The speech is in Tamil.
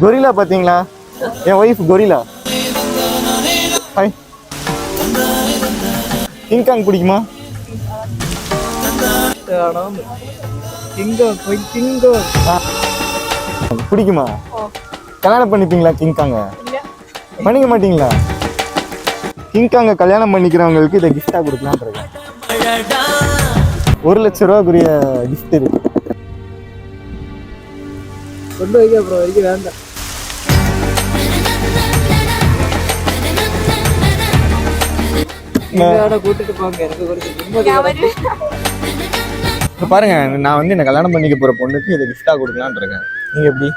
கொரில்லா பாத்தீங்களா? என் ஒய்ஃப் கொரில்லா. ஹாய். கிங்காங் பிடிக்குமா? பிடிக்குமா? கல்யாணம் பண்ணிப்பீங்களா கிங்காங்க? பண்ணிக்க மாட்டீங்களா? கிங்காங்க கல்யாணம் பண்ணிக்கிறவங்களுக்கு இதை கிஃப்டா கொடுக்கலான்னு இருக்கேன். 1 லட்சம் ரூபாய்க்குரிய கிஃப்ட் இருக்கு. கொண்டு வைக்க அப்புறம் வைக்க வேண்டாம். கூட்டிட்டு போங்க, எனக்கு பாருங்க, நான் வந்து என்ன கல்யாணம் பண்ணிக்க போற பொண்ணுக்கு இதை கிஃப்டா கொடுக்கலான்னு இருக்கேன். நீங்க எப்படி?